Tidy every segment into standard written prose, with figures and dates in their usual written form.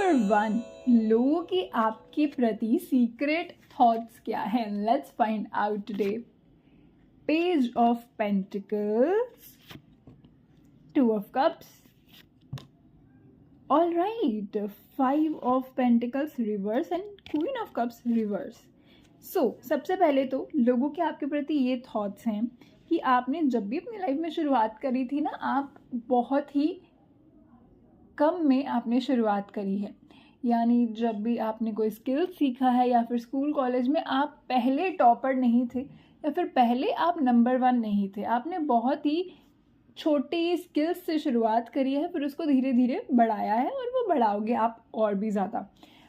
Number 1, लोगों की आपके प्रति सीक्रेट थॉट्स क्या हैं? Let's find out today. Page of pentacles, 2 of cups, all right, 5 of pentacles reverse and queen of cups reverse. So सबसे पहले तो लोगों के आपके प्रति ये थॉट्स हैं कि आपने जब भी अपनी लाइफ में शुरुआत करी थी ना, आप बहुत ही कम में आपने शुरुआत करी है। यानी जब भी आपने कोई स्किल सीखा है या फिर स्कूल कॉलेज में आप पहले टॉपर नहीं थे या फिर पहले आप नंबर 1 नहीं थे। आपने बहुत ही छोटी स्किल्स से शुरुआत करी है, फिर उसको धीरे धीरे बढ़ाया है और वो बढ़ाओगे आप और भी ज़्यादा।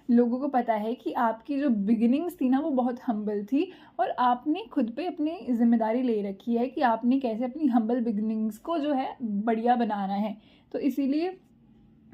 लोगों को पता है कि आपकी जो बिगिनिंग्स थी ना, वो बहुत हम्बल थी और आपने खुद पे अपनी जिम्मेदारी ले रखी है कि आपने कैसे अपनी हम्बल बिगिनिंग्स को जो है बढ़िया बनाना है। तो इसीलिए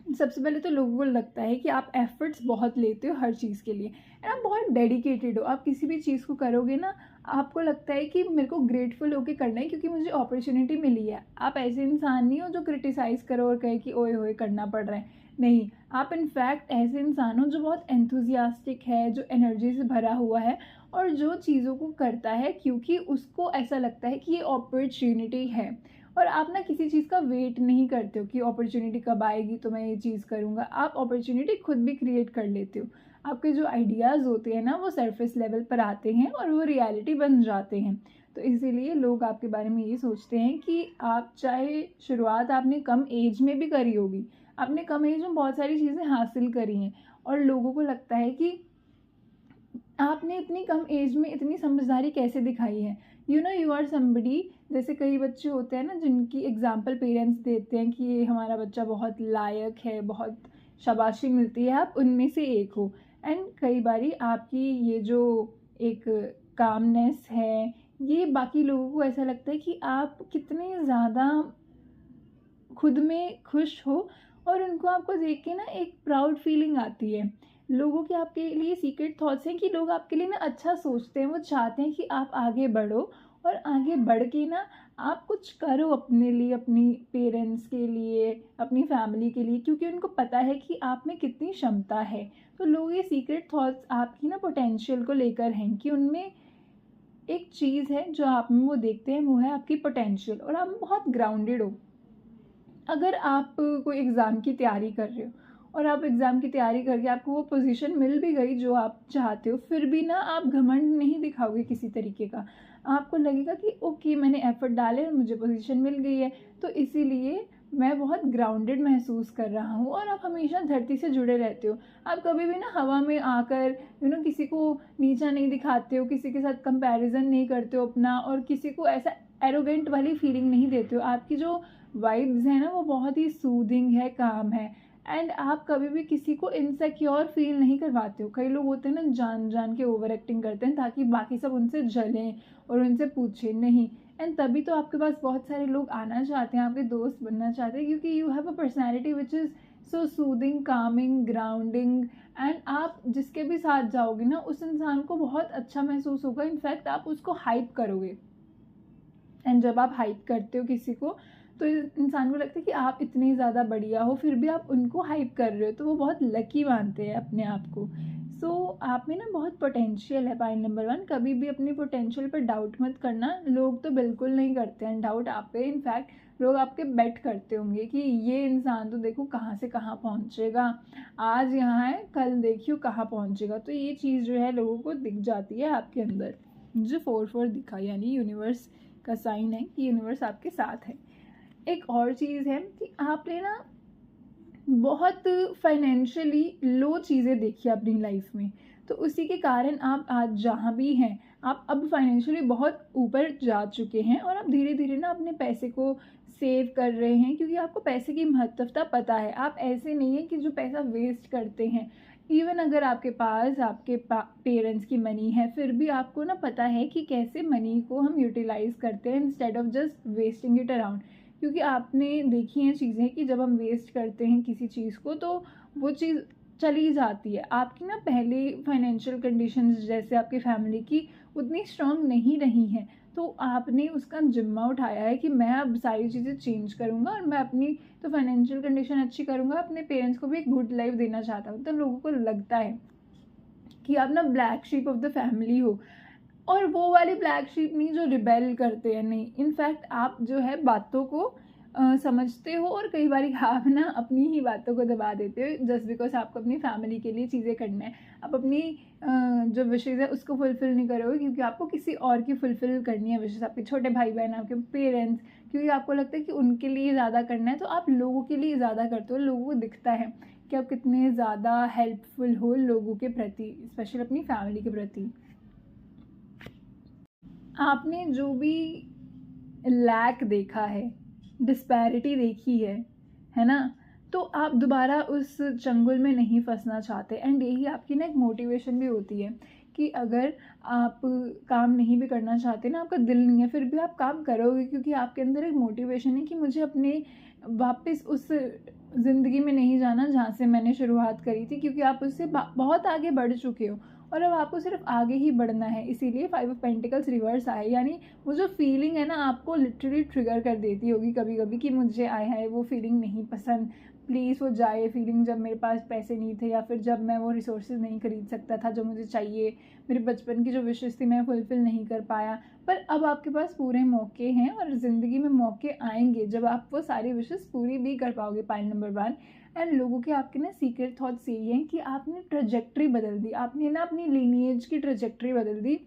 सबसे पहले तो लोगों को लगता है कि आप एफर्ट्स बहुत लेते हो हर चीज़ के लिए एंड आप बहुत डेडिकेटेड हो। आप किसी भी चीज़ को करोगे ना, आपको लगता है कि मेरे को ग्रेटफुल होकर करना है क्योंकि मुझे अपॉर्चुनिटी मिली है। आप ऐसे इंसान नहीं हो जो क्रिटिसाइज़ करो और कहे कि ओए होए करना पड़ रहा है। नहीं, आप इनफैक्ट ऐसे इंसान हो जो बहुत एंथुजियास्टिक है, जो एनर्जी से भरा हुआ है और जो चीज़ों को करता है क्योंकि उसको ऐसा लगता है कि ये अपॉर्चुनिटी है। और आप ना किसी चीज़ का वेट नहीं करते हो कि अपॉर्चुनिटी कब आएगी तो मैं ये चीज़ करूँगा। आप अपॉर्चुनिटी खुद भी क्रिएट कर लेते हो। आपके जो आइडियाज़ होते हैं ना, वो सरफेस लेवल पर आते हैं और वो रियलिटी बन जाते हैं। तो इसीलिए लोग आपके बारे में ये सोचते हैं कि आप चाहे शुरुआत आपने कम एज में भी करी होगी, आपने कम एज में बहुत सारी चीज़ें हासिल करी हैं और लोगों को लगता है कि आपने इतनी कम एज में इतनी समझदारी कैसे दिखाई है। You are somebody. जैसे कई बच्चे होते हैं ना जिनकी एग्जाम्पल पेरेंट्स देते हैं कि ये हमारा बच्चा बहुत लायक है, बहुत शाबाशी मिलती है, आप उनमें से एक हो। एंड कई बारी आपकी ये जो एक कामनेस है, ये बाकी लोगों को ऐसा लगता है कि आप कितने ज़्यादा खुद में खुश हो और उनको आपको देख के ना एक प्राउड फीलिंग आती है। लोगों के आपके लिए सीक्रेट थॉट्स हैं कि लोग आपके लिए ना अच्छा सोचते हैं, वो चाहते हैं कि आप आगे बढ़ो और आगे बढ़ के ना आप कुछ करो अपने लिए, अपनी पेरेंट्स के लिए, अपनी फैमिली के लिए, क्योंकि उनको पता है कि आप में कितनी क्षमता है। तो लोग ये सीक्रेट थॉट्स आपकी ना पोटेंशियल को लेकर हैं कि उनमें एक चीज़ है जो आप में वो देखते हैं, वो है आपकी पोटेंशियल और आप बहुत ग्राउंडेड हो। अगर आप कोई एग्ज़ाम की तैयारी कर रहे हो और आप एग्ज़ाम की तैयारी करके आपको वो पोजीशन मिल भी गई जो आप चाहते हो, फिर भी ना आप घमंड नहीं दिखाओगे किसी तरीके का। आपको लगेगा कि ओके, मैंने एफर्ट डाले और मुझे पोजीशन मिल गई है, तो इसीलिए मैं बहुत ग्राउंडेड महसूस कर रहा हूँ। और आप हमेशा धरती से जुड़े रहते हो। आप कभी भी ना हवा में आकर किसी को नीचा नहीं दिखाते हो, किसी के साथ कंपैरिजन नहीं करते हो अपना, और किसी को ऐसा एरोगेंट वाली फीलिंग नहीं देते हो। आपकी जो वाइब्स है ना, वो बहुत ही सूदिंग है, काम है। एंड आप कभी भी किसी को इनसिक्योर फील नहीं करवाते हो। कई लोग होते हैं ना, जान जान के ओवर एक्टिंग करते हैं ताकि बाकी सब उनसे जलें और उनसे पूछें नहीं। एंड तभी तो आपके पास बहुत सारे लोग आना चाहते हैं, आपके दोस्त बनना चाहते हैं, क्योंकि you have a personality which is so soothing, Kameng, grounding. And आप जिसके भी साथ जाओगे ना, उस इंसान को बहुत अच्छा महसूस होगा। इनफैक्ट आप उसको हाइप करोगे। एंड जब आप हाइप करते हो किसी को, तो इंसान को लगता है कि आप इतनी ज़्यादा बढ़िया हो, फिर भी आप उनको हाइप कर रहे हो, तो वो बहुत लकी मानते हैं अपने आप को। सो आप में ना बहुत पोटेंशियल है। पॉइंट नंबर 1, कभी भी अपनी पोटेंशियल पर डाउट मत करना। लोग तो बिल्कुल नहीं करते हैं डाउट आप पे। इनफैक्ट लोग आपके बेट करते होंगे कि ये इंसान तो देखो कहाँ से कहाँ पहुँचेगा, आज यहाँ है कल देखियो कहाँ पहुँचेगा। तो ये चीज़ जो है लोगों को दिख जाती है आपके अंदर। जो 4-4 दिखा, यानी यूनिवर्स का साइन है कि यूनिवर्स आपके साथ है। एक और चीज़ है कि आपने ना बहुत फाइनेंशियली लो चीज़ें देखी अपनी लाइफ में, तो उसी के कारण आप आज जहाँ भी हैं, आप अब फाइनेंशियली बहुत ऊपर जा चुके हैं और आप धीरे धीरे ना अपने पैसे को सेव कर रहे हैं, क्योंकि आपको पैसे की महत्वता पता है। आप ऐसे नहीं है कि जो पैसा वेस्ट करते हैं। इवन अगर आपके पास आपके पेरेंट्स की मनी है, फिर भी आपको ना पता है कि कैसे मनी को हम यूटिलाइज़ करते हैं instead of just wasting it around. क्योंकि आपने देखी हैं चीज़ें कि जब हम वेस्ट करते हैं किसी चीज़ को, तो वो चीज़ चली जाती है। आपकी ना पहले फाइनेंशियल कंडीशंस जैसे आपकी फैमिली की उतनी स्ट्रांग नहीं रही हैं, तो आपने उसका जिम्मा उठाया है कि मैं अब सारी चीज़ें चेंज करूँगा और मैं अपनी तो फाइनेंशियल कंडीशन अच्छी करूँगा, अपने पेरेंट्स को भी एक गुड लाइफ देना चाहता हूँ। तो लोगों को लगता है कि आप ना black sheep of the family हो, और वो वाले ब्लैक शीप नहीं जो रिबेल करते हैं, नहीं। इनफैक्ट आप जो है बातों को समझते हो, और कई बार आप ना अपनी ही बातों को दबा देते हो जस्ट बिकॉज आपको अपनी फैमिली के लिए चीज़ें करना है। आप अपनी जो विशेज़ है उसको फुलफ़िल नहीं करोगे क्योंकि आपको किसी और की फुलफ़िल करनी है विशेज़, आपके छोटे भाई बहन, आपके पेरेंट्स, क्योंकि आपको लगता है कि उनके लिए ज़्यादा करना है, तो आप लोगों के लिए ज़्यादा करते हो। लोगों को दिखता है कि आप कितने ज़्यादा हेल्पफुल हो लोगों के प्रति, स्पेशली अपनी फैमिली के प्रति। आपने जो भी लैक देखा है, डिस्पैरिटी देखी है ना, तो आप दोबारा उस चंगुल में नहीं फंसना चाहते। एंड यही आपकी ना एक मोटिवेशन भी होती है कि अगर आप काम नहीं भी करना चाहते ना, आपका दिल नहीं है, फिर भी आप काम करोगे क्योंकि आपके अंदर एक मोटिवेशन है कि मुझे अपने वापस उस ज़िंदगी में नहीं जाना जहाँ से मैंने शुरुआत करी थी, क्योंकि आप उससे बहुत आगे बढ़ चुके हो और अब आपको सिर्फ आगे ही बढ़ना है। इसीलिए 5 ऑफ पेंटिकल्स रिवर्स आए, यानी वो जो फीलिंग है ना आपको लिटरली ट्रिगर कर देती होगी कभी कभी कि मुझे आया है वो फीलिंग नहीं पसंद, प्लीज़ वो जाए फीलिंग, जब मेरे पास पैसे नहीं थे या फिर जब मैं वो रिसोर्सेज नहीं खरीद सकता था जो मुझे चाहिए, मेरे बचपन की जो विशेज़ थी मैं फुलफ़िल नहीं कर पाया। पर अब आपके पास पूरे मौके हैं और ज़िंदगी में मौके आएंगे जब आप वो सारी विशेज़ पूरी भी कर पाओगे। Pile number 1। एंड लोगों के आपके ना सीक्रेट थॉट्स यही हैं कि आपने ट्रेजेक्ट्री बदल दी, आपने ना अपनी लीनिएज की ट्रेजेक्ट्री बदल दी।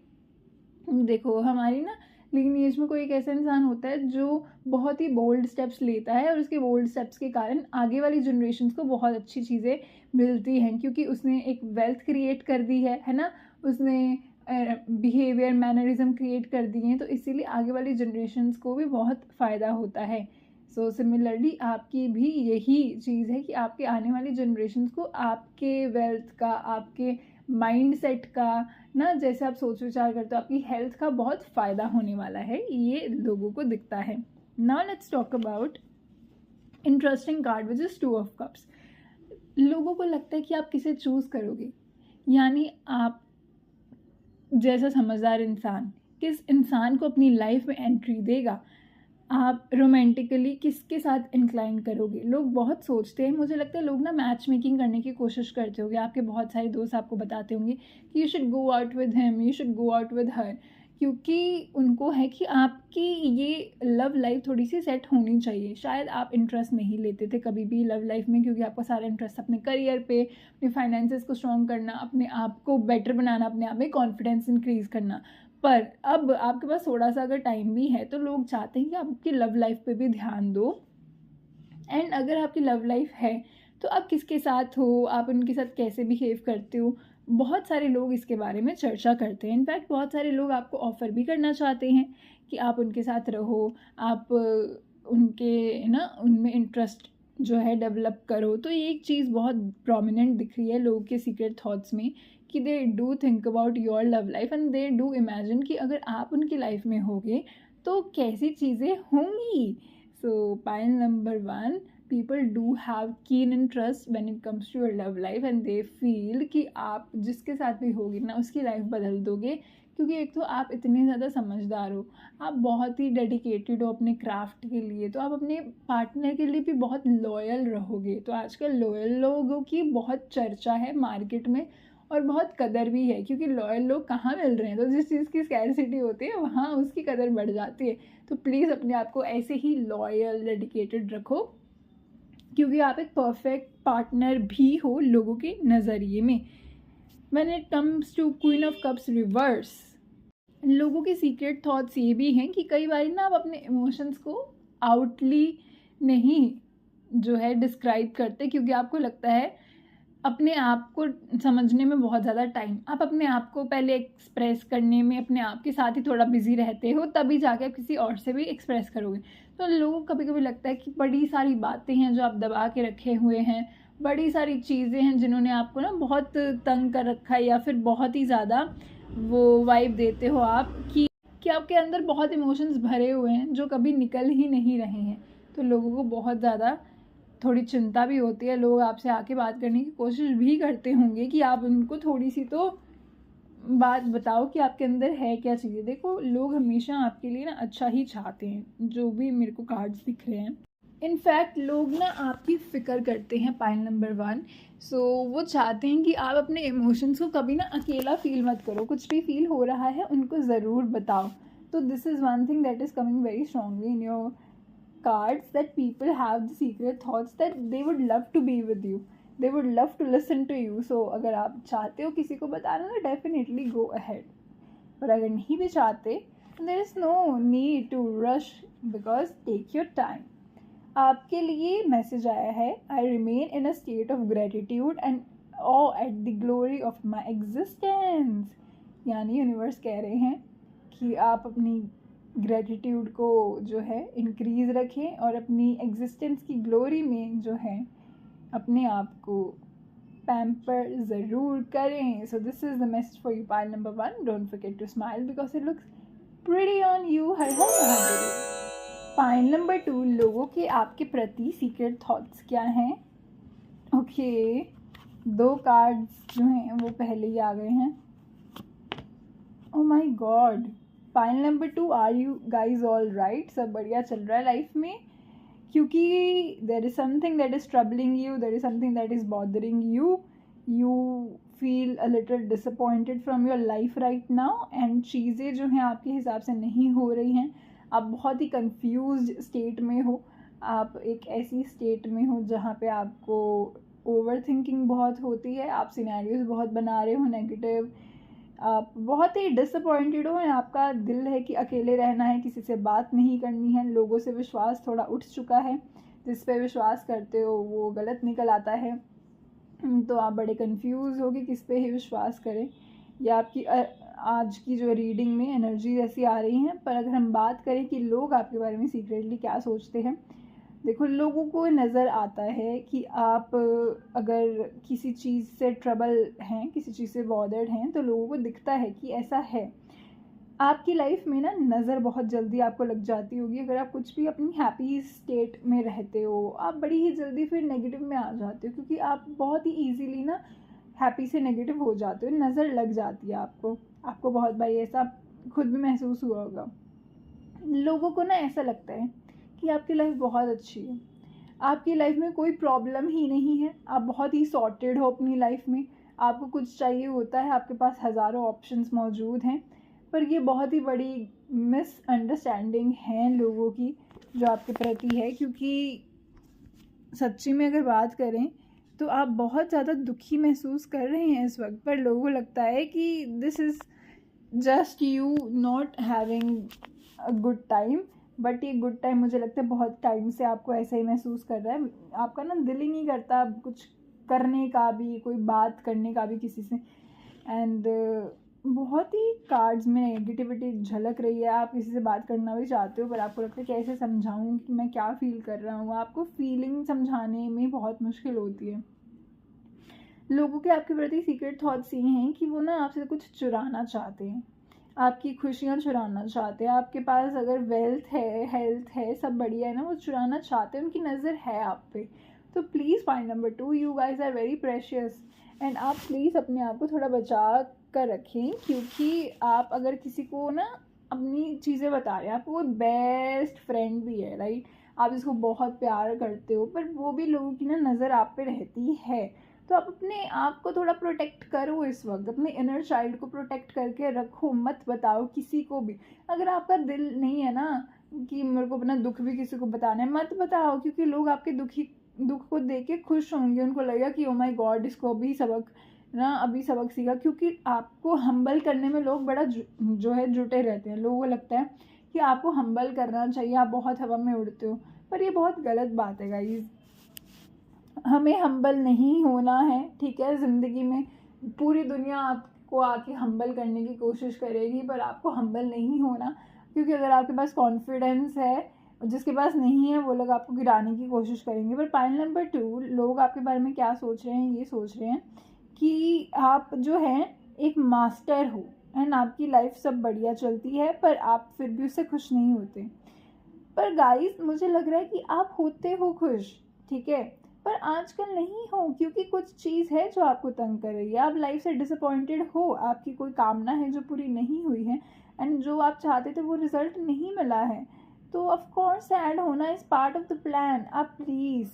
देखो हमारी ना लीनिएज में कोई एक ऐसा इंसान होता है जो बहुत ही बोल्ड स्टेप्स लेता है और उसके बोल्ड स्टेप्स के कारण आगे वाली जनरेशन्स को बहुत अच्छी चीज़ें मिलती हैं, क्योंकि उसने एक वेल्थ क्रिएट कर दी है ना, उसने बिहेवियर मैनरिज्म क्रिएट कर दिए हैं, तो इसीलिए आगे वाली जनरेशन्स को भी बहुत फ़ायदा होता है। सो सिमिलरली आपकी भी यही चीज़ है कि आपके आने वाली जनरेशन्स को आपके वेल्थ का, आपके माइंड सेट का ना, जैसे आप सोच विचार करते हो, आपकी हेल्थ का बहुत फ़ायदा होने वाला है, ये लोगों को दिखता है। Now let's talk about interesting card which is 2 of cups. लोगों को लगता है कि आप किसे चूज़ करोगे, यानी आप जैसा समझदार इंसान किस इंसान को अपनी लाइफ में एंट्री देगा, आप रोमांटिकली किसके साथ इंक्लाइन करोगे। लोग बहुत सोचते हैं, मुझे लगता है लोग ना मैच मेकिंग करने की कोशिश करते होंगे, आपके बहुत सारे दोस्त आपको बताते होंगे कि you should go out with him, you should go out with her, क्योंकि उनको है कि आपकी ये लव लाइफ थोड़ी सी सेट होनी चाहिए। शायद आप इंटरेस्ट नहीं लेते थे कभी भी लव लाइफ में, क्योंकि आपका सारा इंटरेस्ट अपने करियर पे, अपने फाइनेंसेस को स्ट्रॉन्ग करना, अपने आप को बेटर बनाना, अपने आप में कॉन्फिडेंस इंक्रीज़ करना। पर अब आपके पास थोड़ा सा अगर टाइम भी है तो लोग चाहते हैं कि आप आपकी लव लाइफ पे भी ध्यान दो। एंड अगर आपकी लव लाइफ है तो आप किसके साथ हो, आप उनके साथ कैसे बिहेव करते हो, बहुत सारे लोग इसके बारे में चर्चा करते हैं। इनफैक्ट बहुत सारे लोग आपको ऑफ़र भी करना चाहते हैं कि आप उनके साथ रहो, आप उनके ना उनमें इंटरेस्ट जो है डेवलप करो। तो ये एक चीज़ बहुत प्रोमिनेंट दिख रही है लोगों के सीक्रेट थॉट्स में कि they do think about your love life and they do imagine कि अगर आप उनकी लाइफ में होगे तो कैसी चीज़ें होंगी। सो pile number 1, people do have keen interest when it comes to your love life and they feel कि आप जिसके साथ भी होगी ना उसकी लाइफ बदल दोगे, क्योंकि एक तो आप इतने ज़्यादा समझदार हो, आप बहुत ही डेडिकेटेड हो अपने क्राफ्ट के लिए, तो आप अपने पार्टनर के लिए भी बहुत लॉयल रहोगे। तो आजकल लॉयल लोगों की बहुत चर्चा है मार्केट में और बहुत कदर भी है, क्योंकि लॉयल लोग कहाँ मिल रहे हैं, तो जिस चीज़ की स्कैरसिटी होती है वहाँ उसकी कदर बढ़ जाती है। तो प्लीज़ अपने आप को ऐसे ही लॉयल डेडिकेटेड रखो, क्योंकि आप एक परफेक्ट पार्टनर भी हो लोगों के नज़रिए में। When it comes to queen of cups reverse, लोगों के सीक्रेट थॉट्स ये भी हैं कि कई बार ना आप अपने इमोशंस को आउटली नहीं जो है डिस्क्राइब करते, क्योंकि आपको लगता है अपने आप को समझने में बहुत ज़्यादा टाइम, आप अपने आप को पहले एक्सप्रेस करने में अपने आप के साथ ही थोड़ा बिजी रहते हो, तभी जाके आप किसी और से भी एक्सप्रेस करोगे। तो लोगों को कभी कभी लगता है कि बड़ी सारी बातें हैं जो आप दबा के रखे हुए हैं, बड़ी सारी चीज़ें हैं जिन्होंने आपको ना बहुत तंग कर रखा है, या फिर बहुत ही ज़्यादा वो वाइब देते हो आप कि आपके अंदर बहुत इमोशंस भरे हुए हैं जो कभी निकल ही नहीं रहे हैं। तो लोगों को बहुत ज़्यादा थोड़ी चिंता भी होती है, लोग आपसे आके बात करने की कोशिश भी करते होंगे कि आप उनको थोड़ी सी तो बात बताओ कि आपके अंदर है क्या चीज़ें। देखो, लोग हमेशा आपके लिए ना अच्छा ही चाहते हैं, जो भी मेरे को कार्ड्स दिख रहे हैं। इनफैक्ट लोग ना आपकी फ़िक्र करते हैं, पाइल नंबर 1। सो वो चाहते हैं कि आप अपने इमोशंस को कभी ना अकेला फील मत करो, कुछ भी फील हो रहा है उनको ज़रूर बताओ। तो this is one thing that is coming very strongly in your cards, that people have the secret thoughts that they would love to be with you, they would love to listen to you. So अगर आप चाहते हो किसी को बताना तो definitely go ahead, पर अगर नहीं भी चाहते there is no need to rush, because take your time. आपके लिए मैसेज आया है, I remain in a state of gratitude and awe at the glory of my existence. यानी यूनिवर्स कह रहे हैं कि आप अपनी ग्रेटिट्यूड को जो है इंक्रीज़ रखें और अपनी एग्जिस्टेंस की ग्लोरी में जो है अपने आप को पैम्पर ज़रूर करें. So this is the message for you, pile number 1. Don't forget to smile because it looks pretty on you. हर हर महादेव. पाइल नंबर 2, लोगों के आपके प्रति सीक्रेट थॉट्स क्या हैं. ओके, 2 कार्ड्स जो हैं वो पहले ही आ गए हैं. Oh my god. Pile number 2, are you guys all right. सब बढ़िया चल रहा है लाइफ में, क्योंकि there is something that is troubling you, there is something that is bothering you, you feel a little disappointed from your life right now, and चीज़ें जो हैं आपके हिसाब से नहीं हो रही हैं. आप बहुत ही कंफ्यूज स्टेट में हो. आप एक ऐसी स्टेट में हो जहाँ पे आपको ओवर थिंकिंग बहुत होती है, आप सिनेरियोज बहुत बना रहे हो नेगेटिव, आप बहुत ही डिसअपॉइंटेड हो, आपका दिल है कि अकेले रहना है, किसी से बात नहीं करनी है, लोगों से विश्वास थोड़ा उठ चुका है, जिस पे विश्वास करते हो वो गलत निकल आता है, तो आप बड़े कंफ्यूज हो कि किस पे ही विश्वास करें. या आपकी आज की जो रीडिंग में एनर्जी ऐसी आ रही हैं. पर अगर हम बात करें कि लोग आपके बारे में सीक्रेटली क्या सोचते हैं, देखो, लोगों को नज़र आता है कि आप अगर किसी चीज़ से ट्रबल हैं, किसी चीज़ से बॉदर्ड हैं, तो लोगों को दिखता है कि ऐसा है. आपकी लाइफ में ना नज़र बहुत जल्दी आपको लग जाती होगी. अगर आप कुछ भी अपनी हैप्पी स्टेट में रहते हो, आप बड़ी ही जल्दी फिर नेगेटिव में आ जाते हो, क्योंकि आप बहुत ही ईजीली ना हैप्पी से नेगेटिव हो जाते हो. नज़र लग जाती है आपको बहुत बार ऐसा खुद भी महसूस हुआ होगा. लोगों को ना ऐसा लगता है कि आपकी लाइफ बहुत अच्छी है, आपकी लाइफ में कोई प्रॉब्लम ही नहीं है, आप बहुत ही सॉर्टेड हो अपनी लाइफ में. आपको कुछ चाहिए होता है, आपके पास हज़ारों ऑप्शंस मौजूद हैं. पर ये बहुत ही बड़ी मिसअंडरस्टैंडिंग है लोगों की जो आपके प्रति है, क्योंकि सच्ची में अगर बात करें तो आप बहुत ज़्यादा दुखी महसूस कर रहे हैं इस वक्त. पर लोगों को लगता है कि this is just you not having a good time. But ये गुड टाइम मुझे लगता है बहुत टाइम से आपको ऐसा ही महसूस कर रहा है. आपका ना दिल ही नहीं करता कुछ करने का भी, कोई बात करने का भी किसी से. एंड बहुत ही कार्ड्स में नेगेटिविटी झलक रही है. आप किसी से बात करना भी चाहते हो, पर आपको लगता है कैसे समझाऊं कि मैं क्या फ़ील कर रहा हूँ. आपको फीलिंग समझाने में बहुत मुश्किल होती है. लोगों के आपके प्रति सीक्रेट थॉट्स ये हैं कि वो ना आपसे कुछ चुराना चाहते हैं, आपकी खुशियाँ चुराना चाहते हैं. आपके पास अगर वेल्थ है, हेल्थ है, सब बढ़िया है ना, वो चुराना चाहते हैं. उनकी नज़र है आप पे. तो please pile number 2, you guys are very precious, and आप प्लीज़ अपने आप को थोड़ा बचा कर रखें, क्योंकि आप अगर किसी को ना अपनी चीज़ें बता रहे हैं, आपको वो बेस्ट फ्रेंड भी है, राइट, आप इसको बहुत प्यार करते हो, पर वो भी लोगों की ना नज़र आप पे रहती है. तो आप अपने आप को थोड़ा प्रोटेक्ट करो इस वक्त, अपने इनर चाइल्ड को प्रोटेक्ट करके रखो. मत बताओ किसी को भी. अगर आपका दिल नहीं है ना कि मेरे को अपना दुख भी किसी को बताना है, मत बताओ, क्योंकि लोग आपके दुख को देख के खुश होंगे. उनको लगेगा कि ओ माय गॉड, इसको अभी सबक सीखा. क्योंकि आपको हम्बल करने में लोग बड़ा जो है जुटे रहते हैं. लोगों को लगता है कि आपको हम्बल करना चाहिए, आप बहुत हवा में उड़ते हो, पर ये बहुत गलत बात है गाइज. हमें हम्बल नहीं होना है, ठीक है. ज़िंदगी में पूरी दुनिया आपको आके हम्बल करने की कोशिश करेगी, पर आपको हम्बल नहीं होना, क्योंकि अगर आपके पास कॉन्फिडेंस है, जिसके पास नहीं है वो लोग आपको गिराने की कोशिश करेंगे. पर पाइल नंबर 2, लोग आपके बारे में क्या सोच रहे हैं, ये सोच रहे हैं कि आप जो हैं एक मास्टर हो, एंड आपकी लाइफ सब बढ़िया चलती है, पर आप फिर भी उससे खुश नहीं होते. पर गाइस, मुझे लग रहा है कि आप होते हो खुश, ठीक है. पर आजकल नहीं हो, क्योंकि कुछ चीज़ है जो आपको तंग कर रही है, आप लाइफ से डिसअपॉइंटेड हो, आपकी कोई कामना है जो पूरी नहीं हुई है, एंड जो आप चाहते थे वो रिजल्ट नहीं मिला है। तो ऑफ कोर्स सैड होना is part of the plan. आप प्लीज़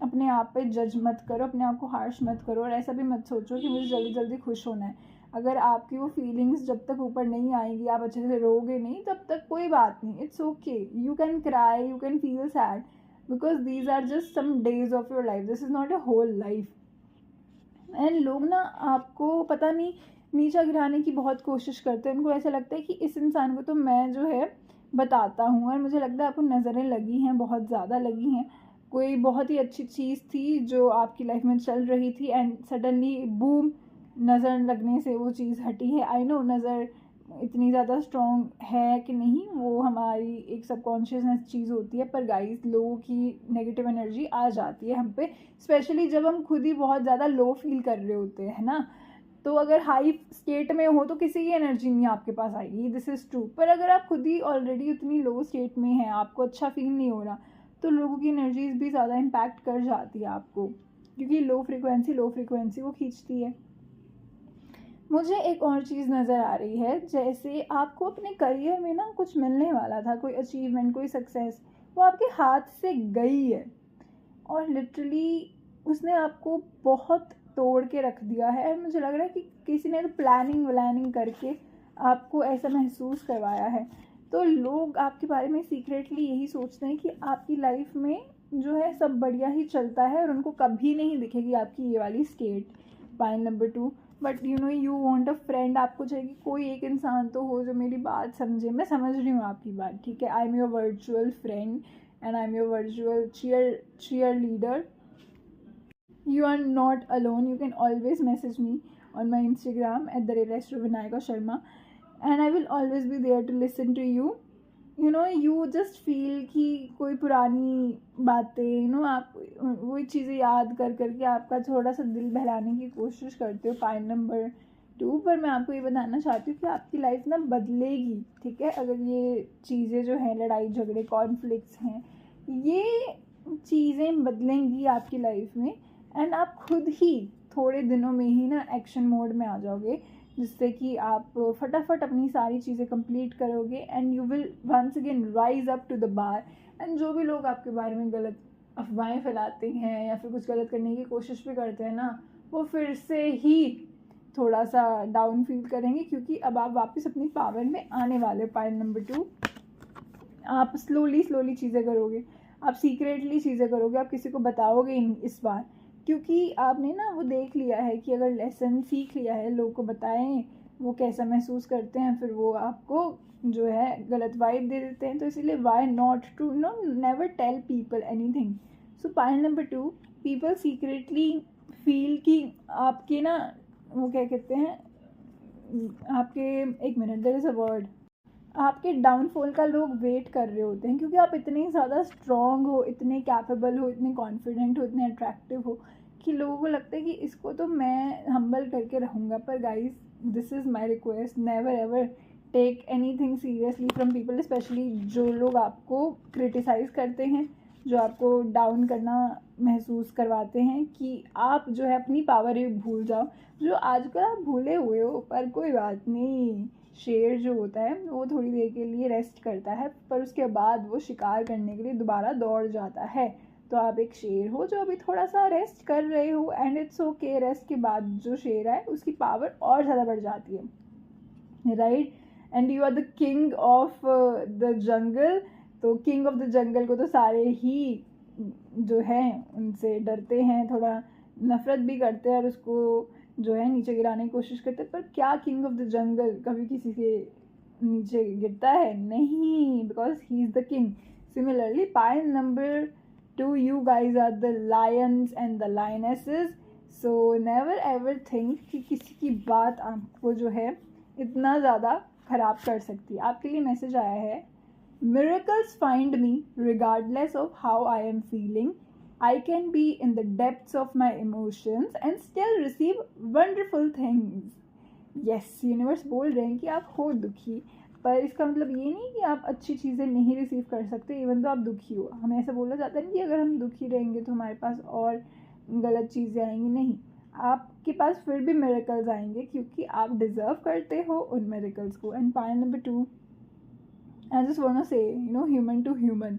अपने आप पे जज मत करो, अपने आप को हार्श मत करो, और ऐसा भी मत सोचो कि मुझे जल्दी जल्दी खुश होना है। अगर आपकी वो फीलिंग्स जब तक ऊपर नहीं आएंगी, आप अच्छे से रोगे नहीं, तब तक कोई बात नहीं, it's okay, you can cry, you can feel sad, because these are just some days of your life, this is not a whole life. And लोग ना आपको पता नहीं नीचा गिराने की बहुत कोशिश करते हैं, उनको ऐसा लगता है कि इस इंसान को तो मैं जो है बताता हूँ, और मुझे लगता है आपको नज़रें लगी हैं, बहुत ज़्यादा लगी हैं। कोई बहुत ही अच्छी चीज़ थी जो आपकी लाइफ में चल रही थी, एंड सडनली बूम, नज़र लगने से वो चीज़ हटी है। आई नो नज़र इतनी ज़्यादा स्ट्रॉन्ग है कि नहीं, वो हमारी एक सबकॉन्शियसनेस चीज़ होती है, पर गाइस लोगों की नेगेटिव एनर्जी आ जाती है हम पे, स्पेशली जब हम खुद ही बहुत ज़्यादा लो फील कर रहे होते हैं ना। तो अगर हाई स्टेट में हो तो किसी की एनर्जी नहीं आपके पास आएगी, दिस इज़ ट्रू। पर अगर आप खुद ही ऑलरेडी उतनी लो स्टेट में हैं, आपको अच्छा फील नहीं हो रहा, तो लोगों की एनर्जीज भी ज़्यादा इम्पैक्ट कर जाती है आपको, क्योंकि लो फ्रिक्वेंसी वो खींचती है। मुझे एक और चीज़ नज़र आ रही है, जैसे आपको अपने करियर में ना कुछ मिलने वाला था, कोई अचीवमेंट, कोई सक्सेस, वो आपके हाथ से गई है, और लिटरली उसने आपको बहुत तोड़ के रख दिया है। मुझे लग रहा है कि किसी ने तो प्लानिंग करके आपको ऐसा महसूस करवाया है। तो लोग आपके बारे में सीक्रेटली यही सोचते हैं कि आपकी लाइफ में जो है सब बढ़िया ही चलता है, और उनको कभी नहीं दिखेगी आपकी ये वाली state. Point number 2, but you want a friend, आपको चाहिए कि कोई एक इंसान तो हो जो मेरी बात समझे। मैं समझ रही हूँ आपकी बात, ठीक है, I am your virtual friend and I'm your virtual cheerleader. You are not alone. You can always message me on my Instagram at the @Vinayaka Sharma, and I will always be there to listen to you. You just feel कि कोई पुरानी बातें आप वही चीज़ें याद करके आपका थोड़ा सा दिल बहलाने की कोशिश करते हो। पॉइंट नंबर 2 पर मैं आपको ये बताना चाहती हूँ कि आपकी लाइफ ना बदलेगी, ठीक है, अगर ये चीज़ें जो हैं, लड़ाई झगड़े, कॉन्फ्लिक्ट्स हैं, ये चीज़ें बदलेंगी आपकी लाइफ में, एंड आप खुद ही थोड़े दिनों में ही ना एक्शन मोड में आ जाओगे, जिससे कि आप फटाफट अपनी सारी चीज़ें कंप्लीट करोगे, and you will once again rise up to the bar. And जो भी लोग आपके बारे में गलत अफवाहें फैलाते हैं या फिर कुछ गलत करने की कोशिश भी करते हैं ना, वो फिर से ही थोड़ा सा डाउन फील करेंगे, क्योंकि अब आप वापस अपनी पावर में आने वाले। पॉइंट नंबर 2, आप स्लोली चीज़ें करोगे, आप सीक्रेटली चीज़ें करोगे, आप किसी को बताओगे ही नहीं इस बार, क्योंकि आपने ना वो देख लिया है कि अगर लेसन सीख लिया है, लोगों को बताएं वो कैसा महसूस करते हैं, फिर वो आपको जो है गलत वाइब दे देते हैं। तो इसीलिए why not to never tell people anything. So point number 2, people secretly feel कि आपके ना वो क्या कहते हैं, आपके, एक minute, there is a word, आपके डाउनफॉल का लोग वेट कर रहे होते हैं, क्योंकि आप इतने ज़्यादा स्ट्रॉन्ग हो, इतने कैपेबल हो, इतने कॉन्फिडेंट हो, इतने अट्रैक्टिव हो, कि लोगों को लगता है कि इसको तो मैं हम्बल करके रहूँगा। पर guys, this is my request, never ever take anything seriously from people, specially जो लोग आपको क्रिटिसाइज़ करते हैं, जो आपको डाउन करना महसूस करवाते हैं कि आप जो है अपनी पावर ही भूल जाओ, जो आजकल आप भूले हुए हो। पर कोई बात नहीं, शेर जो होता है वो थोड़ी देर के लिए रेस्ट करता है, पर उसके बाद वो शिकार करने के लिए दोबारा दौड़ जाता है। तो आप एक शेर हो जो अभी थोड़ा सा रेस्ट कर रहे हो, एंड इट्स ओके। रेस्ट के बाद जो शेर है उसकी पावर और ज़्यादा बढ़ जाती है, right. And you are the king of the jungle. तो किंग ऑफ द जंगल को तो सारे ही जो है उनसे डरते हैं, थोड़ा नफरत भी करते हैं, और उसको जो है नीचे गिराने की कोशिश करते हैं। पर क्या किंग ऑफ द जंगल कभी किसी के नीचे गिरता है? नहीं, because he is the king. Similarly point number 2, you guys are the lions and the lionesses. So never ever think कि किसी की बात आपको जो है इतना ज़्यादा ख़राब कर सकती है। आपके लिए मैसेज आया है, miracles find me regardless of how I am feeling. I can be in the depths of my emotions and still receive wonderful things. Yes, universe बोल रहे हैं कि आप हो दुखी, पर इसका मतलब ये नहीं कि आप अच्छी चीज़ें नहीं रिसीव कर सकते इवन तो आप दुखी हो। हमें ऐसा बोला जाता है कि अगर हम दुखी रहेंगे तो हमारे पास और गलत चीज़ें आएंगी। नहीं, आपके पास फिर भी मिरेकल्स आएंगे क्योंकि आप डिज़र्व करते हो उन मिरेकल्स को। And point number 2, I just want to say, human to human,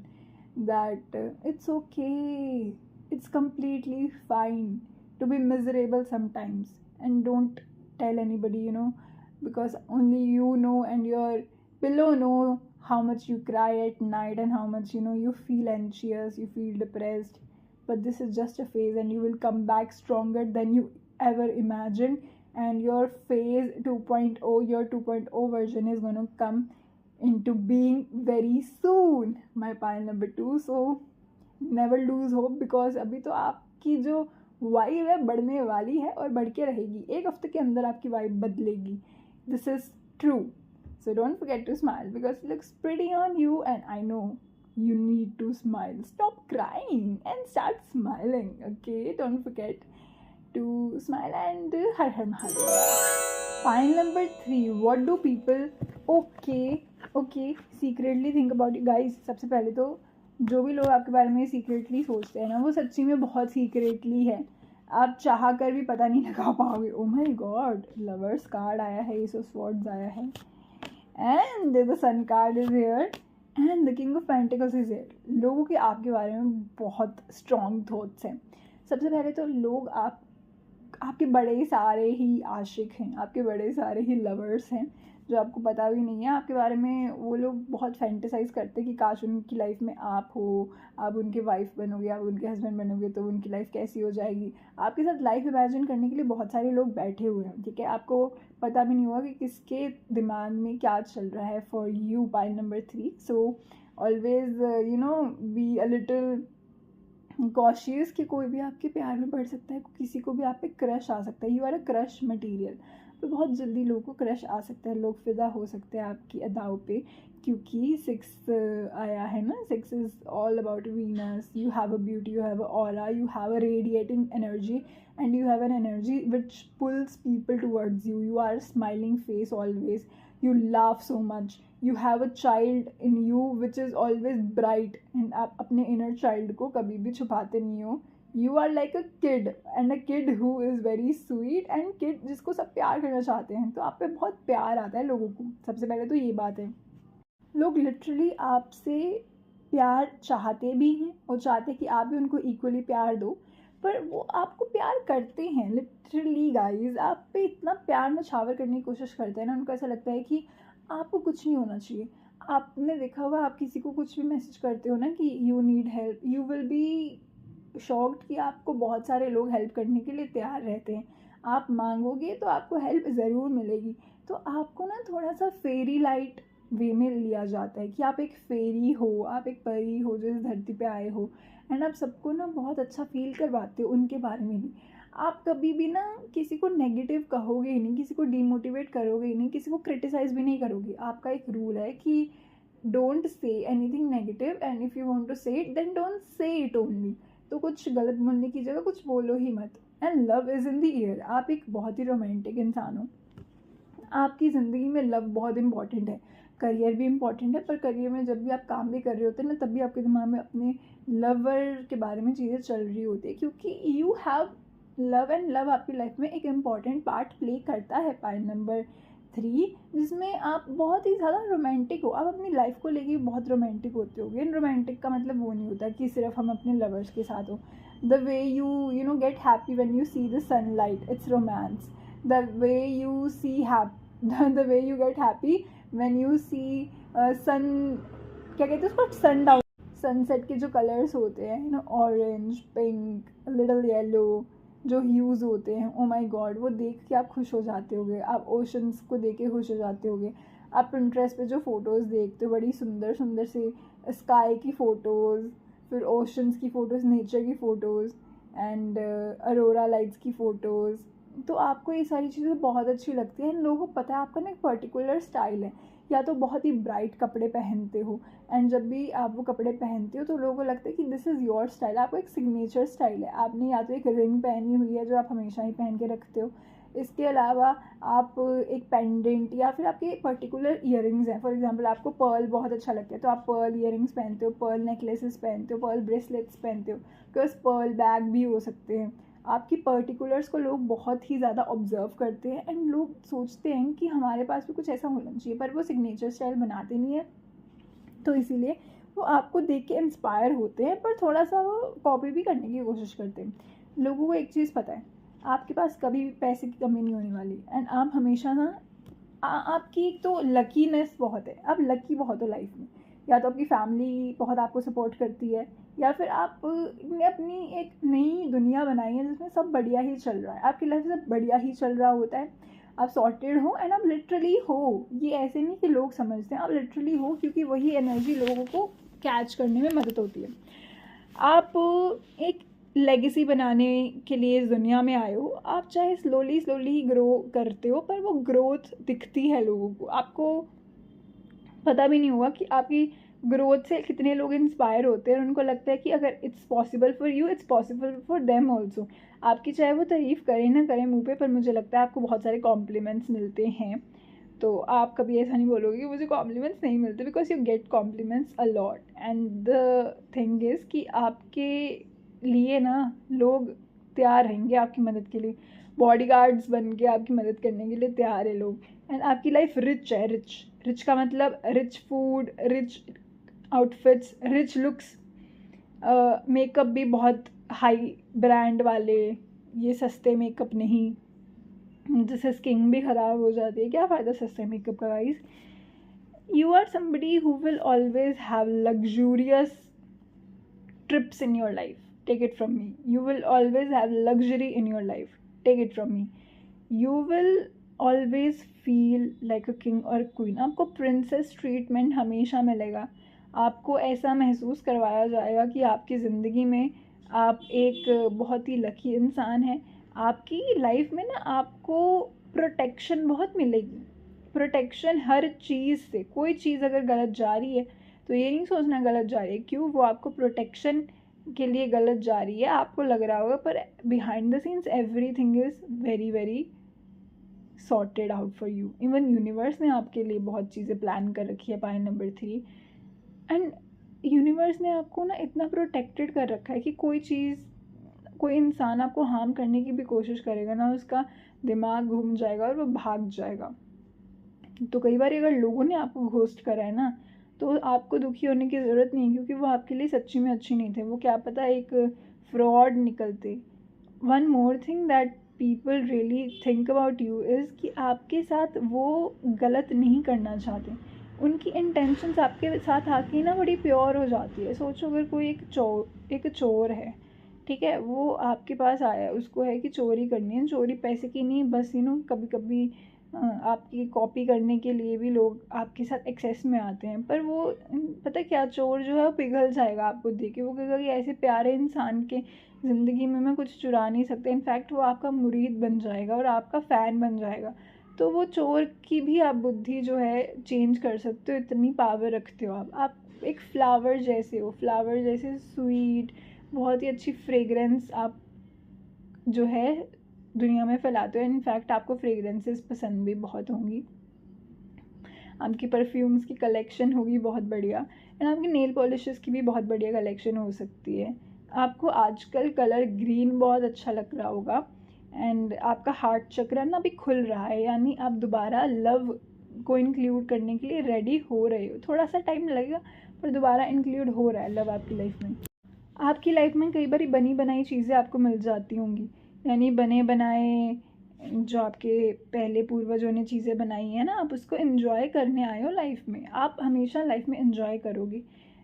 that it's okay, it's completely fine to be miserable sometimes, and don't tell anybody, because only you know and your pillow know how much you cry at night and how much, you feel anxious, you feel depressed. But this is just a phase, and you will come back stronger than you ever imagined. And your phase 2.0, your 2.0 version is going to come into being very soon, my pile number 2. So never lose hope, because अभी तो आपकी जो vibe है बढ़ने वाली है और बढ़ के रहेगी। एक हफ्ते के अंदर आपकी वाइब बदलेगी। This is true. So don't forget to smile because it looks pretty on you, and I know you need to smile. Stop crying and start smiling, okay? Don't forget to smile, and Har Har Mahadev. File number 3, what do people secretly think about you guys? सबसे पहले तो जो भी लोग आपके बारे में secretly सोचते हैं ना, वो सच्ची में बहुत सीक्रेटली है। आप चाह कर भी पता नहीं लगा पाओगे। Oh my god, lovers card आया है, एस ऑफ स्वॉर्ड्स आया है, and the sun card is here, and the king of pentacles is here. लोगों के आपके बारे में बहुत स्ट्रॉन्ग थॉट्स हैं। सबसे पहले तो लोग आपके बड़े सारे ही आशिक हैं, आपके बड़े सारे ही लवर्स हैं, जो आपको पता भी नहीं है आपके बारे में। वो लोग बहुत फैंटेसाइज करते हैं कि काश उनकी लाइफ में आप हो, आप उनके वाइफ बनोगे, आप उनके हस्बैंड बनोगे तो उनकी लाइफ कैसी हो जाएगी। आपके साथ लाइफ इमेजिन करने के लिए बहुत सारे लोग बैठे हुए हैं, ठीक है। आपको पता भी नहीं होगा कि किसके दिमाग में क्या चल रहा है for you, pile number 3। So always be a little cautious कि कोई भी आपके प्यार में पड़ सकता है, किसी को भी आप पे क्रश आ सकता है। You are a crush material. तो बहुत जल्दी लोगों को क्रश आ सकता है, लोग फिदा हो सकते हैं आपकी अदाओं पे, क्योंकि 6 आया है ना। 6 is all about Venus. You have a beauty, you have a aura, you have a radiating energy, and you have an energy which pulls people towards you. You are a smiling face always. You laugh so much. You have a child in you which is always bright, and आप अपने inner child को कभी भी छुपाते नहीं हो. You are like a kid, and a kid who is very sweet, and kid जिसको सब प्यार करना चाहते हैं. तो आप पे बहुत प्यार आता है लोगों को. सबसे पहले तो ये बात है. लोग लिटरली आपसे प्यार चाहते भी हैं और चाहते हैं कि आप भी उनको इक्वली प्यार दो, पर वो आपको प्यार करते हैं लिटरली गाइज. आप पे इतना प्यार नछावर करने की कोशिश करते हैं ना, उनको ऐसा लगता है कि आपको कुछ नहीं होना चाहिए. आपने देखा होगा, आप किसी को कुछ भी मैसेज करते हो ना कि you need help, you will be shocked कि आपको बहुत सारे लोग हेल्प करने के लिए तैयार रहते हैं. आप मांगोगे तो आपको हेल्प ज़रूर मिलेगी. तो आपको ना थोड़ा सा फेरी लाइट वे में लिया जाता है कि आप एक फेरी हो, आप एक परी हो जो इस धरती पे आए हो, एंड आप सबको ना बहुत अच्छा फील करवाते हो उनके बारे में भी. आप कभी भी ना किसी को नेगेटिव कहोगे ही नहीं, किसी को डीमोटिवेट करोगे ही नहीं, किसी को क्रिटिसाइज़ भी नहीं करोगे. आपका एक रूल है कि don't say anything negative, and if you want to say it then don't say it only. तो कुछ गलत बोलने की जगह कुछ बोलो ही मत. And love is in the air. आप एक बहुत ही रोमांटिक इंसान हो. आपकी ज़िंदगी में लव बहुत इंपॉर्टेंट है. करियर भी इम्पॉर्टेंट है, पर करियर में जब भी आप काम भी कर रहे होते हैं ना, तब भी आपके दिमाग में अपने लवर के बारे में चीज़ें चल रही होती है, क्योंकि you have love, and love आपकी लाइफ में एक इम्पॉर्टेंट पार्ट प्ले करता है. पॉइंट नंबर 3, जिसमें आप बहुत ही ज़्यादा रोमांटिक हो. आप अपनी लाइफ को लेके बहुत रोमांटिक होते हो. एंड रोमांटिक का मतलब वो नहीं होता कि सिर्फ हम अपने लवर्स के साथ हो. The way you know get happy when you see the sunlight, it's romance. The way you see the way you get happy when you see sun, क्या कहते हैं उसको, सन डाउन, सनसेट के जो कलर्स होते हैं ऑरेंज, पिंक, लिटल येलो, जो hues होते हैं, ओ माय गॉड, वो देख के आप खुश हो जाते होगे. आप ओशंस को देख के खुश हो जाते होगे. आप पिंटरेस्ट पे जो फ़ोटोज़ देखते हो, बड़ी सुंदर सुंदर से स्काई की फ़ोटोज़, फिर ओशंस की फ़ोटोज़, नेचर की फ़ोटोज़, एंड अरोरा लाइट्स की फ़ोटोज़. तो आपको ये सारी चीज़ें बहुत अच्छी लगती हैं. लोगों को पता है आपका ना एक पर्टिकुलर स्टाइल है. या तो बहुत ही ब्राइट कपड़े पहनते हो, एंड जब भी आप वो कपड़े पहनते हो तो लोगों को लगता है कि दिस इज़ योर स्टाइल. आपको एक सिग्नेचर स्टाइल है. आपने या तो एक रिंग पहनी हुई है जो आप हमेशा ही पहन के रखते हो, इसके अलावा आप एक पेंडेंट या फिर आपके पर्टिकुलर ईयरिंग्स हैं, फॉर एग्जांपल आपको पर्ल बहुत अच्छा लगता है तो आप पर्ल ईयरिंग्स पहनते हो, पर्ल नेकलेसेस पहनते हो, पर्ल ब्रेसलेट्स पहनते हो, बिकॉज पर्ल बैग भी हो सकते हैं। आपकी पर्टिकुलर्स को लोग बहुत ही ज़्यादा ऑब्जर्व करते हैं एंड लोग सोचते हैं कि हमारे पास भी कुछ ऐसा होना चाहिए, पर वो सिग्नेचर स्टाइल बनाते नहीं है, तो इसीलिए वो आपको देख के इंस्पायर होते हैं, पर थोड़ा सा वो कॉपी भी करने की कोशिश करते हैं। लोगों को एक चीज़ पता है, आपके पास कभी भी पैसे की कमी नहीं होने वाली एंड आप हमेशा ना आपकी एक तो लकीनेस बहुत है, आप लकी बहुत हो लाइफ में, या तो आपकी फैमिली बहुत आपको सपोर्ट करती है, या फिर आप ने अपनी एक नई दुनिया बनाई है जिसमें सब बढ़िया ही चल रहा है, आपकी लाइफ सब बढ़िया ही चल रहा होता है, आप सॉर्टेड हो एंड आप लिटरली हो। ये ऐसे नहीं कि लोग समझते हैं, आप लिटरली हो, क्योंकि वही एनर्जी लोगों को कैच करने में मदद होती है। आप एक लेगेसी बनाने के लिए इस दुनिया में आए हो, आप चाहे स्लोली स्लोली ग्रो करते हो, पर वो ग्रोथ दिखती है लोगों को, आपको पता भी नहीं होगा कि आपकी ग्रोथ से कितने लोग इंस्पायर होते हैं और उनको लगता है कि अगर it's possible for you, it's possible for them also. आपकी चाहे वो तारीफ़ करें ना करें मुंह पे, पर मुझे लगता है आपको बहुत सारे कॉम्प्लीमेंट्स मिलते हैं, तो आप कभी ऐसा नहीं बोलोगे कि मुझे कॉम्प्लीमेंट्स नहीं मिलते, because you get compliments a lot. And the thing is कि आपके लिए ना लोग तैयार रहेंगे आपकी मदद के लिए, बॉडीगार्ड्स बन के आपकी मदद करने के लिए तैयार है लोग। एंड आपकी लाइफ रिच है, रिच रिच का मतलब rich food, rich outfits, rich looks, makeup भी बहुत हाई ब्रांड वाले, ये सस्ते मेकअप नहीं जिससे स्किन भी ख़राब हो जाती है, क्या फ़ायदा सस्ते मेकअप का guys. You are somebody who will always have luxurious trips in your life, take it from me. You will always have luxury in your life, take it from me. You will always feel like a king or queen. आपको princess treatment हमेशा मिलेगा, आपको ऐसा महसूस करवाया जाएगा कि आपकी ज़िंदगी में आप एक बहुत ही लकी इंसान हैं। आपकी लाइफ में ना आपको प्रोटेक्शन बहुत मिलेगी, प्रोटेक्शन हर चीज़ से। कोई चीज़ अगर गलत जा रही है तो ये नहीं सोचना गलत जा रही है क्यों, वो आपको प्रोटेक्शन के लिए गलत जा रही है, आपको लग रहा होगा, पर behind the scenes everything is very very sorted out for you. Even universe ने आपके लिए बहुत चीज़ें प्लान कर रखी है। पॉइंट नंबर 3, एंड यूनिवर्स ने आपको ना इतना प्रोटेक्टेड कर रखा है कि कोई चीज़, कोई इंसान आपको हार्म करने की भी कोशिश करेगा ना, उसका दिमाग घूम जाएगा और वो भाग जाएगा। तो कई बार अगर लोगों ने आपको घोस्ट करा है ना, तो आपको दुखी होने की ज़रूरत नहीं है, क्योंकि वो आपके लिए सच्ची में अच्छे नहीं थे, वो क्या पता एक फ्रॉड निकलते। One more thing that people really think about you is कि आपके साथ वो गलत नहीं करना चाहते, उनकी इंटेंशंस आपके साथ आके ना बड़ी प्योर हो जाती है। सोचो अगर कोई एक चोर है, ठीक है, वो आपके पास आया, उसको है कि चोरी करनी है, चोरी पैसे की नहीं, बस कभी कभी आपकी कॉपी करने के लिए भी लोग आपके साथ एक्सेस में आते हैं, पर वो पता क्या, चोर जो है वो पिघल जाएगा आपको देख के, वो कहेगा कि ऐसे प्यारे इंसान के ज़िंदगी में मैं कुछ चुरा नहीं सकता, इनफैक्ट वो आपका मुरीद बन जाएगा और आपका फ़ैन बन जाएगा। तो वो चोर की भी आप बुद्धि जो है चेंज कर सकते हो, इतनी पावर रखते हो आप एक फ्लावर जैसे हो, फ्लावर जैसे स्वीट, बहुत ही अच्छी फ्रेगरेंस आप जो है दुनिया में फैलाते हो। इनफैक्ट आपको फ्रेगरेंसेस पसंद भी बहुत होंगी, आपकी परफ्यूम्स की कलेक्शन होगी बहुत बढ़िया, एंड आपकी नेल पॉलिशेस की भी बहुत बढ़िया कलेक्शन हो सकती है। आपको आजकल कलर ग्रीन बहुत अच्छा लग रहा होगा, एंड आपका हार्ट चक्र ना भी खुल रहा है, यानी आप दोबारा लव को इंक्लूड करने के लिए रेडी हो रहे हो। थोड़ा सा टाइम लगेगा, पर दोबारा इंक्लूड हो रहा है लव आपकी लाइफ में। आपकी लाइफ में कई बार बनी बनाई चीज़ें आपको मिल जाती होंगी, यानी बने बनाए जो आपके पहले पूर्वजों ने चीज़ें बनाई हैं ना, आप उसको एंजॉय करने आए हो लाइफ में। आप हमेशा लाइफ में एंजॉय करोगे,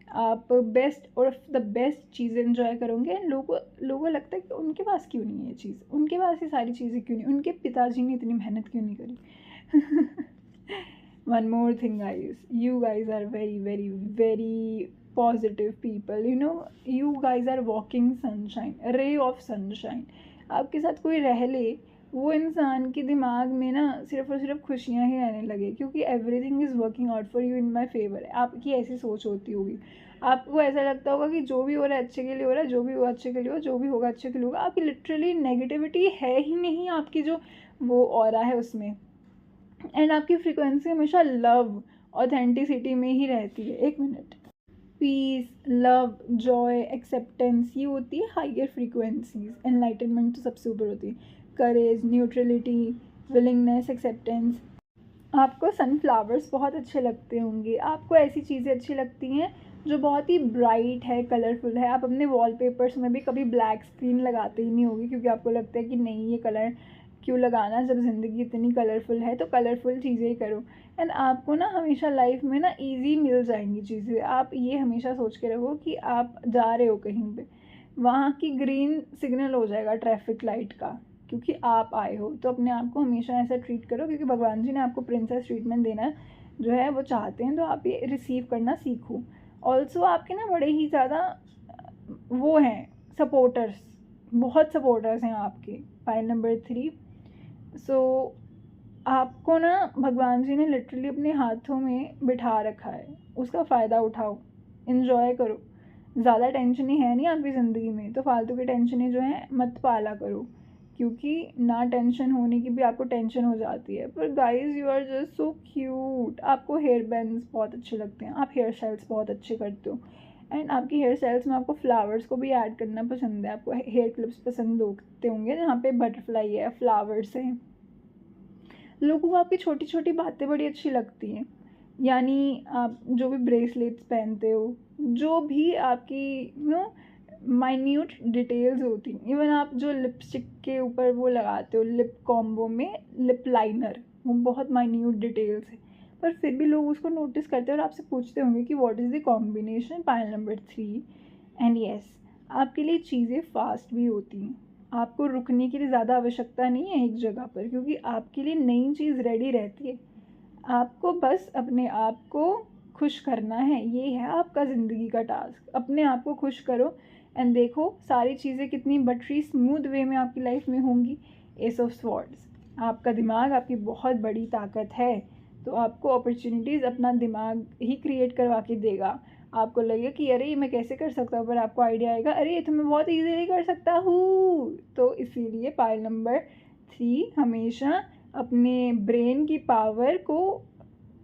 आप बेस्ट और द बेस्ट चीज़ें एंजॉय करोगे। लोगों लगता है कि उनके पास क्यों नहीं है ये चीज़, उनके पास ये सारी चीज़ें क्यों नहीं, उनके पिताजी ने इतनी मेहनत क्यों नहीं करी। One more thing guys, you guys are very very very positive people, you guys are walking sunshine, ray of sunshine। आपके साथ कोई रह ले वो इंसान के दिमाग में ना सिर्फ और सिर्फ खुशियाँ ही रहने लगे, क्योंकि everything is working out for you in my favour है। आपकी ऐसी सोच होती होगी, आपको ऐसा लगता होगा कि जो भी हो रहा है अच्छे के लिए हो रहा है, जो भी हुआ अच्छे के लिए हो, जो भी होगा अच्छे के लिए होगा। आपकी लिटरली नेगेटिविटी है ही नहीं, आपकी जो वो ऑरा है उसमें। एंड आपकी फ्रिक्वेंसी हमेशा लव, ऑथेंटिसिटी में ही रहती है। एक minute. Peace, love, joy, acceptance, ये होती है हाइयर फ्रीक्वेंसीज। एनलाइटनमेंट तो सबसे ऊपर होती है। करेज, न्यूट्रलिटी, विलिंगनेस, एक्सेप्टेंस। आपको सनफ्लावर्स बहुत अच्छे लगते होंगे, आपको ऐसी चीज़ें अच्छी लगती हैं जो बहुत ही ब्राइट है, कलरफुल है। आप अपने वॉलपेपर्स में भी कभी ब्लैक स्क्रीन लगाते ही नहीं होगी, क्योंकि आपको लगता है कि नहीं, ये कलर क्यों लगाना, जब ज़िंदगी इतनी कलरफुल है तो कलरफुल चीज़ें ही करो। एंड आपको ना हमेशा लाइफ में ना ईजी मिल जाएंगी चीज़ें। आप ये हमेशा सोच के रखो कि आप जा रहे हो कहीं पे, वहाँ की ग्रीन सिग्नल हो जाएगा ट्रैफिक लाइट का, क्योंकि आप आए हो। तो अपने आप को हमेशा ऐसा ट्रीट करो, क्योंकि भगवान जी ने आपको प्रिंसेस ट्रीटमेंट देना जो है वो चाहते हैं, तो आप ये रिसीव करना सीखो। ऑल्सो आपके ना बड़े ही ज़्यादा वो हैं सपोर्टर्स, बहुत सपोर्टर्स हैं आपके। File number 3। सो आपको ना भगवान जी ने लिटरली अपने हाथों में बिठा रखा है, उसका फ़ायदा उठाओ, इन्जॉय करो। ज़्यादा टेंशन ही है नहीं आपकी ज़िंदगी में, तो फालतू की टेंशनें जो हैं मत पाला करो, क्योंकि ना टेंशन होने की भी आपको टेंशन हो जाती है। पर guys you are just so cute. आपको हेयर बैंड्स बहुत अच्छे लगते हैं, आप हेयर स्टाइल्स बहुत अच्छे करते हो। एंड आपकी हेयर स्टाइल्स में आपको फ्लावर्स को भी ऐड करना पसंद है। आपको हेयर क्लिप्स पसंद होते होंगे जहाँ पे बटरफ्लाई है, फ्लावर्स हैं। लोगों को आपकी छोटी छोटी बातें बड़ी अच्छी लगती हैं, यानी आप जो भी ब्रेसलेट्स पहनते हो, जो भी आपकी माइन्यूट डिटेल्स होती हैं। इवन आप जो लिपस्टिक के ऊपर वो लगाते हो, लिप कॉम्बो में लिप लाइनर, वो बहुत माइन्यूट डिटेल्स है, पर फिर भी लोग उसको नोटिस करते हैं और आपसे पूछते होंगे कि what is the combination. Pile number 3। And yes, आपके लिए चीज़ें फास्ट भी होती हैं, आपको रुकने की ज़्यादा आवश्यकता नहीं है एक जगह पर, क्योंकि आपके लिए नई चीज़ रेडी रहती है। आपको बस अपने आप को खुश करना है, ये है आपका ज़िंदगी का टास्क। अपने आप को खुश करो एंड देखो सारी चीज़ें कितनी बटरी स्मूथ वे में आपकी लाइफ में होंगी। एस ऑफ स्वॉर्ड्स, आपका दिमाग आपकी बहुत बड़ी ताकत है, तो आपको अपॉर्चुनिटीज़ अपना दिमाग ही क्रिएट करवा के देगा। आपको लगेगा कि अरे ये मैं कैसे कर सकता हूँ, पर आपको आइडिया आएगा अरे ये तो मैं बहुत ईजीली कर सकता हूँ। तो इसीलिए पाइल नंबर 3, हमेशा अपने ब्रेन की पावर को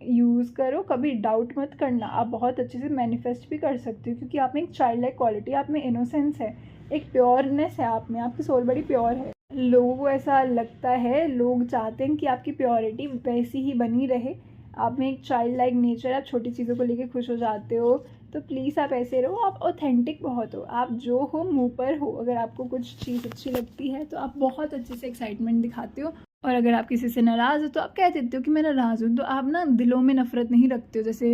यूज़ करो, कभी डाउट मत करना। आप बहुत अच्छे से मैनिफेस्ट भी कर सकते हो, क्योंकि आप में एक चाइल्ड लाइक क्वालिटी, आप में इनोसेंस है, एक प्योरनेस है आप में, आपकी सोल बड़ी प्योर है। लोगों को ऐसा लगता है, लोग चाहते हैं कि आपकी प्योरिटी वैसी ही बनी रहे। आप में एक चाइल्ड लाइक नेचर, आप छोटी चीज़ों को लेके खुश हो जाते हो, तो प्लीज़ आप ऐसे रहो। आप ऑथेंटिक बहुत हो, आप जो हो मुँह पर हो। अगर आपको कुछ चीज़ अच्छी लगती है तो आप बहुत अच्छे से एक्साइटमेंट दिखाते हो, और अगर आप किसी से नाराज़ हो तो आप कह देते हो कि मैं नाराज़ हूँ। तो आप ना दिलों में नफ़रत नहीं रखते हो जैसे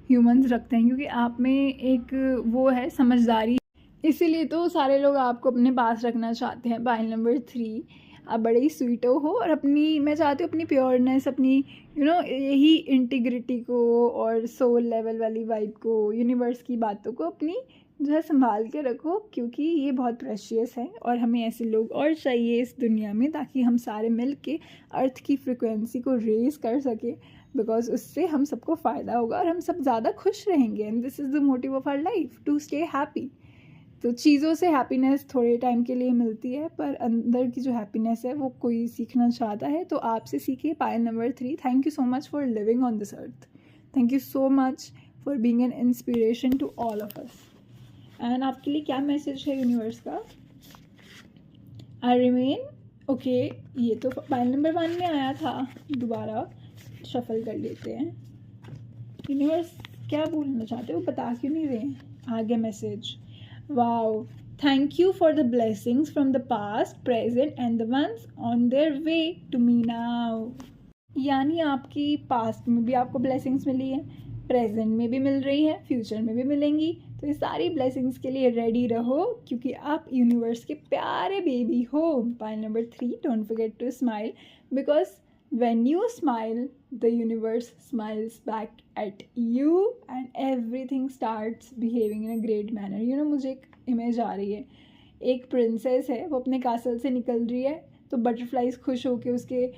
ह्यूमंस रखते हैं, क्योंकि आप में एक वो है समझदारी, इसीलिए तो सारे लोग आपको अपने पास रखना चाहते हैं। पाइल नंबर 3, आप बड़े ही स्वीट हो, और अपनी, मैं चाहती हूँ अपनी प्योरनेस, अपनी यही इंटीग्रिटी को और सोल लेवल वाली वाइब को, यूनिवर्स की बातों को अपनी जो है संभाल के रखो, क्योंकि ये बहुत प्रेशियस है और हमें ऐसे लोग और चाहिए इस दुनिया में, ताकि हम सारे मिल के अर्थ की फ्रिक्वेंसी को रेज़ कर सके, बिकॉज उससे हम सबको फ़ायदा होगा और हम सब ज़्यादा खुश रहेंगे। And this is the motive of our life, to stay happy. तो चीज़ों से हैप्पीनेस थोड़े टाइम के लिए मिलती है, पर अंदर की जो हैप्पीनेस है वो कोई सीखना चाहता है तो आपसे सीखिए। Pile number 3, thank you so much for living on this earth, thank you so much for being an inspiration to all of us. And आपके लिए क्या मैसेज है यूनिवर्स का? I remain okay. ये तो पाइल नंबर 1 में आया था, दोबारा शफल कर लेते हैं। यूनिवर्स क्या बोलना चाहते हो, बता क्यों नहीं रहे? आगे message, wow, thank you for the blessings from the past, present and the ones on their way to me now। यानी आपकी पास्ट में भी आपको ब्लेसिंग्स मिली है, प्रेजेंट में भी मिल रही है, फ्यूचर में भी मिलेंगी। तो ये सारी ब्लेसिंग्स के लिए रेडी रहो, क्योंकि आप यूनिवर्स के प्यारे बेबी हो। Point number 3, don't forget to smile, because when you smile, the universe smiles back at you and everything starts behaving in a great manner। मुझे एक इमेज आ रही है, एक प्रिंसेस है, वो अपने कासल से निकल रही है, तो बटरफ्लाइज खुश होके उसके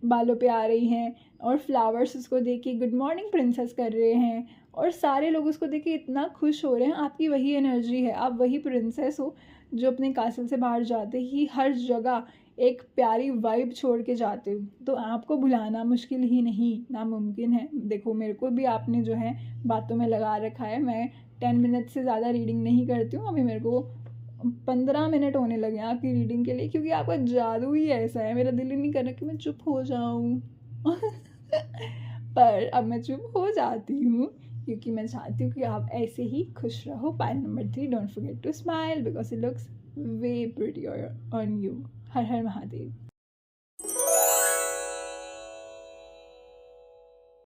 बालों पे आ रही हैं और फ्लावर्स उसको देख के गुड मॉर्निंग प्रिंसेस कर रहे हैं और सारे लोग उसको देख के इतना खुश हो रहे हैं। आपकी वही एनर्जी है, आप वही प्रिंसेस हो जो अपने कासल से बाहर जाते ही हर जगह एक प्यारी वाइब छोड़ के जाते हो। तो आपको भुलाना मुश्किल ही नहीं, नामुमकिन है। देखो मेरे को भी आपने जो है बातों में लगा रखा है। मैं 10 मिनट से ज़्यादा रीडिंग नहीं करती हूँ। अभी मेरे को 15 मिनट होने लगे हैं आपकी रीडिंग के लिए, क्योंकि आपका जादू ही ऐसा है। मेरा दिल ही नहीं कर रहा कि मैं चुप हो जाऊँ पर अब मैं चुप हो जाती हूँ क्योंकि मैं चाहती हूँ कि आप ऐसे ही खुश रहो। Pile number 3, don't forget to smile because it looks way prettier on you. हर हर महादेव।